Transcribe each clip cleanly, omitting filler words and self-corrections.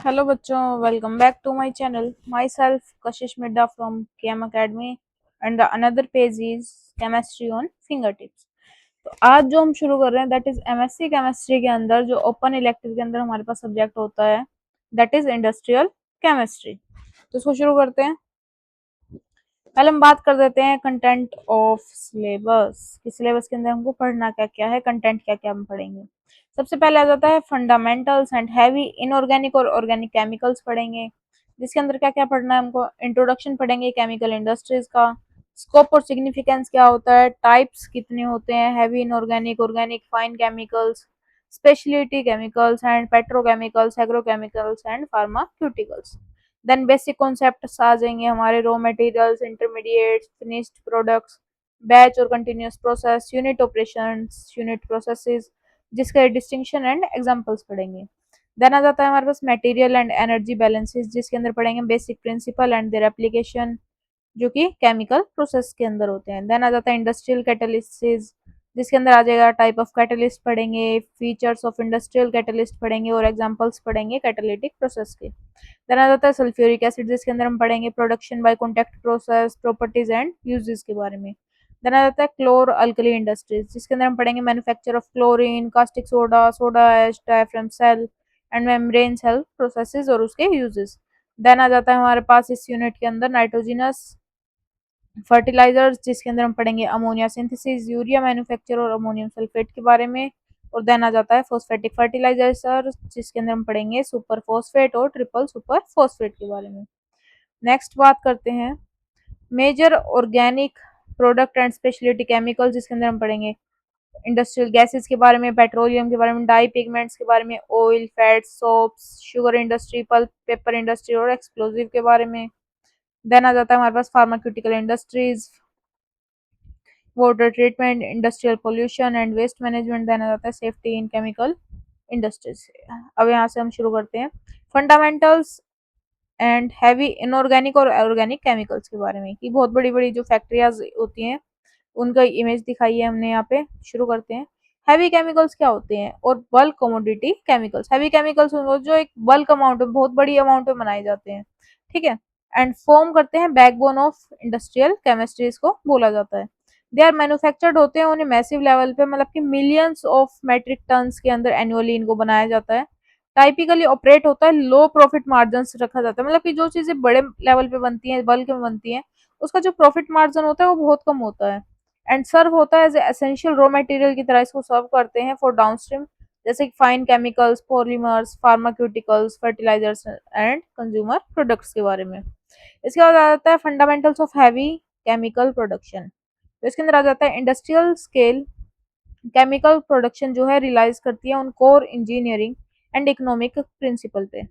Hello बच्चों, welcome back to my channel. Myself Kashish Midda from KM academy and the another page is chemistry on finger tips. तो आज जो हम शुरू कर रहे हैं दैट इज एमएससी केमिस्ट्री के अंदर जो ओपन इलेक्टिव के अंदर हमारे पास सब्जेक्ट होता है दैट इज इंडस्ट्रियल केमिस्ट्री। तो इसको शुरू करते हैं। पहले हम बात कर देते हैं कंटेंट ऑफ सिलेबस कि सिलेबस के अंदर हमको पढ़ना क्या क्या है, कंटेंट क्या क्या हम पढ़ेंगे। सबसे पहले आ जाता है फंडामेंटल्स एंड हैवी इनऑर्गेनिक और ऑर्गेनिक केमिकल्स पढ़ेंगे, जिसके अंदर क्या क्या पढ़ना है हमको। इंट्रोडक्शन पढ़ेंगे केमिकल इंडस्ट्रीज का, स्कोप और सिग्निफिकेंस क्या होता है, टाइप्स कितने होते हैं, heavy inorganic, organic, fine chemicals, speciality chemicals and petrochemicals, agrochemicals and pharmaceuticals. Then basic concepts आ जाएंगे हमारे, raw materials, intermediates, finished products, batch और continuous process, unit operations, unit processes, जिसके डिस्टिंक्शन एंड एग्जांपल्स पढ़ेंगे। Then आ जाता है हमारे पास मटेरियल एंड एनर्जी बैलेंसेस, जिसके अंदर पढ़ेंगे basic principle and their application, जो कि केमिकल प्रोसेस के अंदर होते हैं। देन आ जाता है इंडस्ट्रियल कैटलिस्ट्स, जिसके अंदर आ जाएगा टाइप ऑफ कैटलिस्ट पढ़ेंगे, फीचर्स ऑफ इंडस्ट्रियल कैटलिस्ट पढ़ेंगे और एग्जांपल्स पढ़ेंगे कैटालिटिक प्रोसेस के। देन आ जाता है सल्फ्यूरिक एसिड, जिसके अंदर हम पढ़ेंगे production by contact process, properties and uses के बारे में। देन आ जाता है क्लोर अल्कली इंडस्ट्रीज, जिसके अंदर हम पढ़ेंगे manufacture of chlorine, caustic soda, soda ash, diaphragm cell and membrane cell processes और उसके यूजेस। देन आ जाता है हमारे पास इस यूनिट के अंदर नाइट्रोजिनस फर्टिलाइजर्स, जिसके अंदर हम पढ़ेंगे अमोनिया सिंथेसिस, यूरिया मैन्युफैक्चर और अमोनियम सल्फेट के बारे में। और देन आ जाता है फॉस्फेटिक फर्टिलाइजर, जिसके अंदर हम पढ़ेंगे सुपर फॉस्फेट और ट्रिपल सुपर फॉस्फेट के बारे में। नेक्स्ट बात करते हैं major organic product and speciality chemicals, जिसके अंदर हम पढ़ेंगे इंडस्ट्रियल गैसेस के बारे में, पेट्रोलियम के बारे में, डाई पिगमेंट्स के बारे में, oil, fats, soaps, sugar industry, pulp paper industry और एक्सप्लोजिव के बारे में। देन आ जाता है हमारे पास pharmaceutical industries, water treatment, industrial pollution and waste management. Then आ जाता है सेफ्टी इन केमिकल इंडस्ट्रीज। अब यहाँ से हम शुरू करते हैं फंडामेंटल्स एंड हैवी इनऑर्गेनिक और ऑर्गेनिक केमिकल्स के बारे में, कि बहुत बड़ी बड़ी जो फैक्ट्रियाज होती हैं उनका इमेज दिखाई है हमने यहाँ पे। शुरू करते हैं। हैवी केमिकल्स क्या होते हैं और bulk commodity chemicals. Heavy chemicals जो एक बल्क अमाउंट में, बहुत बड़ी अमाउंट में बनाए जाते हैं, ठीक है, एंड फॉर्म करते हैं बैकबोन ऑफ इंडस्ट्रियल केमिस्ट्री, इसको बोला जाता है। दे आर मैन्युफैक्चर्ड होते हैं उन्हें मैसिव लेवल पे, मतलब कि मिलियंस ऑफ मेट्रिक टन्स के अंदर एनुअली इनको बनाया जाता है। टाइपिकली ऑपरेट होता है, लो प्रॉफिट मार्जिन रखा जाता है, मतलब कि जो चीजें बड़े लेवल पे बनती हैं, बल्क में बनती हैं, उसका जो प्रॉफिट मार्जिन होता है वो बहुत कम होता है। एंड सर्व होता है एज एसेंशियल रॉ मटेरियल की तरह, इसको सर्व करते हैं फॉर डाउनस्ट्रीम, जैसे कि fine chemicals, polymers, pharmaceuticals, fertilisers and consumer products के बारे में। इसके बाद आ जाता है fundamentals of heavy chemical production. तो इसके अंदर आ जाता है इंडस्ट्रियल स्केल केमिकल प्रोडक्शन जो है रिलाइज करती है उन core engineering and economic principle पे,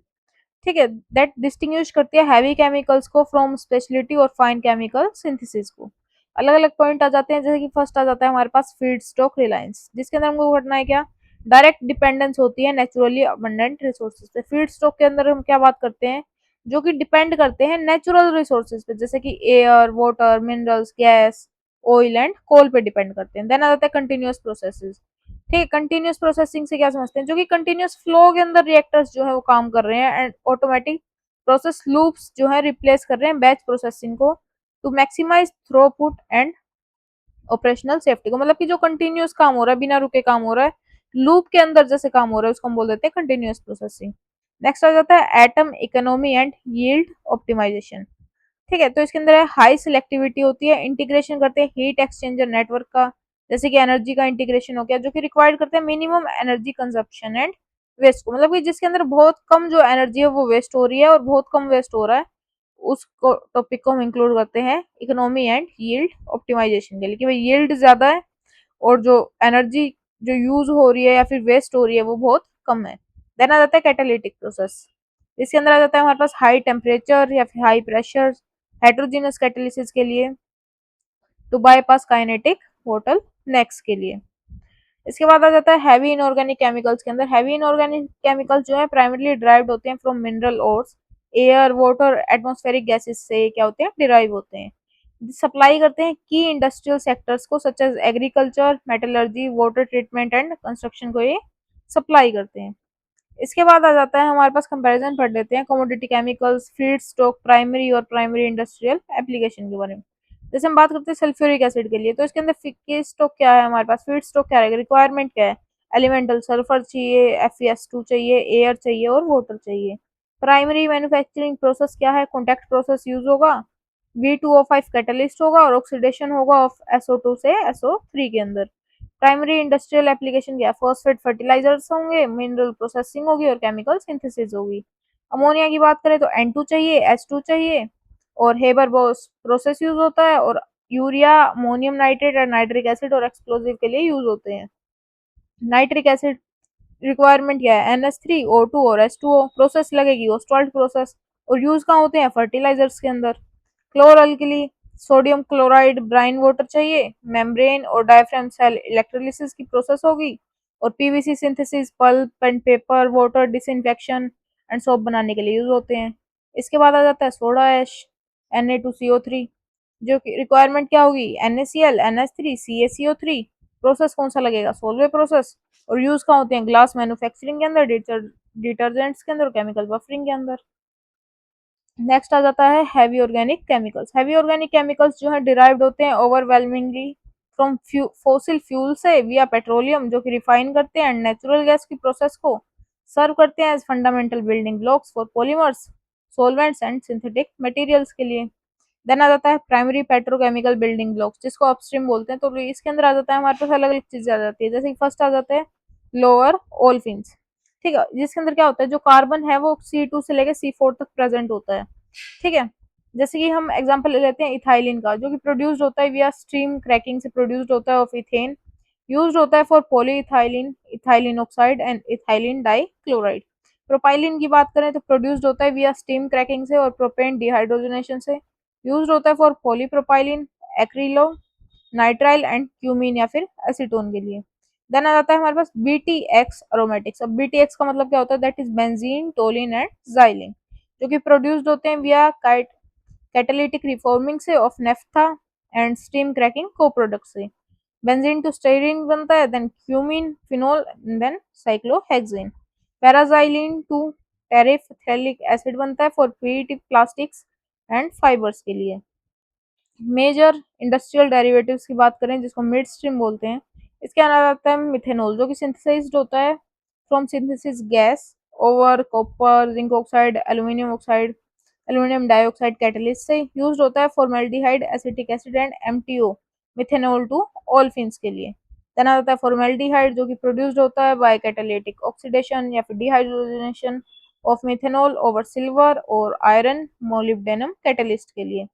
ठीक है, दैट डिस्टिंग्विश करती है हैवी केमिकल्स को फ्रॉम स्पेशलिटी और फाइन केमिकल सिंथेसिस को। अलग अलग पॉइंट आ जाते हैं, जैसे कि फर्स्ट आ जाता है हमारे पास फीड स्टॉक रिलायंस, जिसके अंदर हमको करना है क्या, डायरेक्ट डिपेंडेंस होती है नेचुरली अबंडेंट रिसोर्सेज पे। फीड स्टॉक के अंदर हम क्या बात करते हैं, जो कि डिपेंड करते हैं नेचुरल रिसोर्सेज पे, जैसे कि air, water, minerals, gas, oil and coal पे डिपेंड करते हैं। देन आ जाता है कंटिन्यूअस प्रोसेसेस, ठीक है। कंटिन्यूअस प्रोसेसिंग से क्या समझते हैं, जो कि कंटिन्यूअस फ्लो के अंदर रिएक्टर्स जो है वो काम कर रहे हैं, एंड ऑटोमेटिक प्रोसेस लूप्स जो है रिप्लेस कर रहे हैं बैच प्रोसेसिंग को, to maximise throughput and operational safety को। मतलब कि जो कंटिन्यूअस काम हो रहा है, बिना रुके काम हो रहा है, लूप के अंदर जैसे काम हो रहा है, उसको हम बोल देते हैं कंटिन्यूअस प्रोसेसिंग। नेक्स्ट आ जाता है atom economy and yield optimisation, ठीक है। तो इसके अंदर हाई सिलेक्टिविटी होती है, इंटीग्रेशन करते हैं हीट एक्सचेंजर नेटवर्क का, जैसे कि एनर्जी का इंटीग्रेशन हो गया, जो कि रिक्वायर्ड करते हैं minimum energy consumption and waste को, मतलब कि जिसके अंदर बहुत कम जो एनर्जी है वो वेस्ट हो रही है और बहुत कम वेस्ट हो रहा है, उसको टॉपिक को हम इंक्लूड करते हैं इकोनॉमी एंड यील्ड ऑप्टिमाइजेशन के लिए, कि भाई यील्ड ज्यादा है और जो एनर्जी जो यूज हो रही है या फिर वेस्ट हो रही है वो बहुत कम है। देन आ जाता है कैटालिटिक प्रोसेस, इसके अंदर आ जाता है हमारे पास हाई टेम्परेचर या फिर हाई प्रेशर हेट्रोजीनियस कैटालिसिस के लिए, to bypass kinetic bottlenecks के लिए। इसके बाद आ जाता है हैवी इनऑर्गेनिक केमिकल्स के अंदर। हैवी इनऑर्गेनिक केमिकल्स जो है प्राइमरली डिराइव्ड होते हैं from mineral ores, air, water, atmospheric gases से क्या होते हैं, डिराइव होते हैं। सप्लाई करते हैं की इंडस्ट्रियल सेक्टर्स को, such as agriculture, metallurgy, water treatment and construction को ये सप्लाई करते हैं, इसके बाद आ जाता है हमारे पास कंपैरिजन पढ़ लेते हैं commodity chemicals, feed stock, primary और प्राइमरी इंडस्ट्रियल एप्लीकेशन के बारे में। जैसे हम बात करते हैं सल्फ्यूरिक एसिड के लिए, तो इसके अंदर फीड स्टॉक क्या है, हमारे पास फीड स्टॉक क्या रहेगा, रिक्वायरमेंट क्या है, एलिमेंटल सल्फर चाहिए, FeS2 चाहिए, एयर चाहिए और वाटर चाहिए। प्राइमरी मैन्युफैक्चरिंग प्रोसेस क्या है, कॉन्टैक्ट प्रोसेस यूज होगा, V2O5 कैटलिस्ट होगा और ऑक्सीडेशन होगा ऑफ SO2 से SO3 के अंदर। प्राइमरी इंडस्ट्रियल एप्लीकेशन क्या है, फॉस्फेट फर्टिलाइजर्स होंगे, मिनरल प्रोसेसिंग होगी और केमिकल सिंथेसिस होगी। अमोनिया की बात करें तो N2 चाहिए, H2 चाहिए और हेबर बॉस प्रोसेस यूज होता है, और यूरिया, अमोनियम नाइट्रेट और नाइट्रिक एसिड और एक्सप्लोजिव के लिए यूज होते हैं। नाइट्रिक एसिड रिक्वायरमेंट क्या है, NH3O2 और H2O प्रोसेस लगेगी, ओस्टवाल्ट प्रोसेस, और यूज कहाँ होते हैं, फर्टिलाइजर्स के अंदर। Chlor alkali, sodium chloride brine water चाहिए, मेम्ब्रेन और डायफ्राम सेल इलेक्ट्रोलिसिस की प्रोसेस होगी, और PVC synthesis, pulp and paper, water disinfection and soap बनाने के लिए यूज होते हैं। इसके बाद आ जाता है सोडा ऐश, Na2CO3, जो कि रिक्वायरमेंट क्या होगी, NaCl, NH3, CaCO3, प्रोसेस कौन सा लगेगा, सोलवे प्रोसेस, और यूज कहाँ होते हैं, ग्लास मैन्युफैक्चरिंग के अंदर, डिटर्जेंट्स के अंदर, केमिकल बफरिंग के अंदर। नेक्स्ट आ जाता है heavy organic chemicals. Heavy organic chemicals जो है डिराइव्ड होते हैं ओवरवेलमिंगली फ्रॉम फोसिल फ्यूल से विया पेट्रोलियम, जो कि रिफाइन करते हैं एंड नेचुरल गैस की प्रोसेस को सर्व करते हैं as fundamental building blocks for polymers, solvents and synthetic materials के लिए। देन आ जाता है प्राइमरी पेट्रोकेमिकल बिल्डिंग ब्लॉक्स, जिसको अपस्ट्रीम बोलते हैं। तो इसके अंदर आ जाता है हमारे पास अलग अलग चीजें आ जाती है, जैसे कि फर्स्ट आ जाते हैं लोअर ओल्फिन्स, ठीक है, जिसके अंदर क्या होता है, जो कार्बन है वो C2 से लेकर C4 तक प्रेजेंट होता है, ठीक है। जैसे कि हम एग्जांपल ले लेते हैं इथाइलिन का, जो कि प्रोड्यूस्ड होता है विया स्ट्रीम क्रैकिंग से प्रोड्यूस्ड होता है ऑफ इथेन, यूज्ड होता है for polyethylene, ethylene oxide and ethylene dichloride. Propylene की बात करें तो प्रोड्यूस्ड होता है विया स्टीम क्रैकिंग से और प्रोपेन डिहाइड्रोजनेशन से, यूज्ड होता है for polypropylene, acrylo, nitrile and cumene या फिर एसीटोन के लिए। देन आ जाता है हमारे पास BTX अरोमेटिक्स। अब BTX का मतलब क्या होता है, that is benzene, toluene and xylene, जो कि प्रोड्यूस्ड होते हैं विया कैटालिटिक रिफॉर्मिंग से of naphtha and steam cracking को प्रोडक्ट से। बेंजीन टू स्टीयरिन बनता है, then cumene, phenol, then cyclohexane. Paraxylene to terephthalic acid बनता है for PET plastics and fibres के लिए। मेजर इंडस्ट्रियल डेरिवेटिव्स की बात करें, जिसको मिड स्ट्रीम बोलते हैं, इसके अंदर आता है मिथेनॉल, जो कि सिंथेसाइज्ड होता है from synthesis gas over copper, zinc oxide, aluminium dioxide catalyst से, यूज्ड होता है formaldehyde, acetic acid and MTO methanol to olefins के लिए। देन आता है फॉर्मेल्डिहाइड, जो कि प्रोड्यूस्ड होता है बाय कैटालिटिक ऑक्सीडेशन या फिर dehydrogenation of methanol over silver और आयरन मोलिब्डेनम कैटलिस्ट के लिए।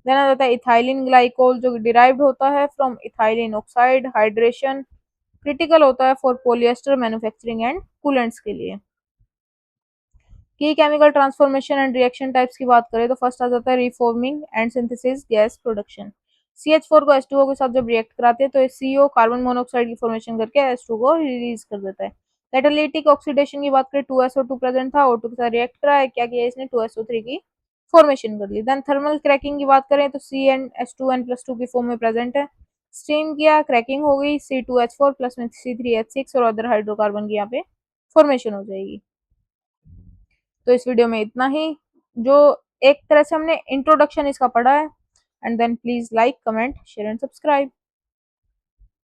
देन आ जाता है इथाइलिन ग्लाइकोल, जो डिराइव्ड होता है from ethylene oxide, hydration critical होता है for polyester manufacturing and coolants के लिए। की chemical transformation and reaction types की बात करें तो फर्स्ट आ जाता है reforming and synthesis gas production. CH4 को H2O के साथ जब रिएक्ट कराते हैं तो CO कार्बन मोनोऑक्साइड की फॉर्मेशन करके H2 को रिलीज कर देता है। कैटालिटिक ऑक्सीडेशन की बात करें 2SO2 प्रेजेंट था, O2 के साथ रिएक्ट करा है, क्या किया इसने 2SO3 की फॉर्मेशन कर ली। देन थर्मल क्रैकिंग की बात करें तो CnH2n+2 की फॉर्म में प्रेजेंट है, स्टीम किया, क्रैकिंग हो गई, C2H4 प्लस में C3H6 और अदर हाइड्रोकार्बन की यहाँ पे फॉर्मेशन हो जाएगी। तो इस वीडियो में इतना ही, जो एक तरह से हमने इंट्रोडक्शन इसका पढ़ा है। And then please like, comment, share and subscribe.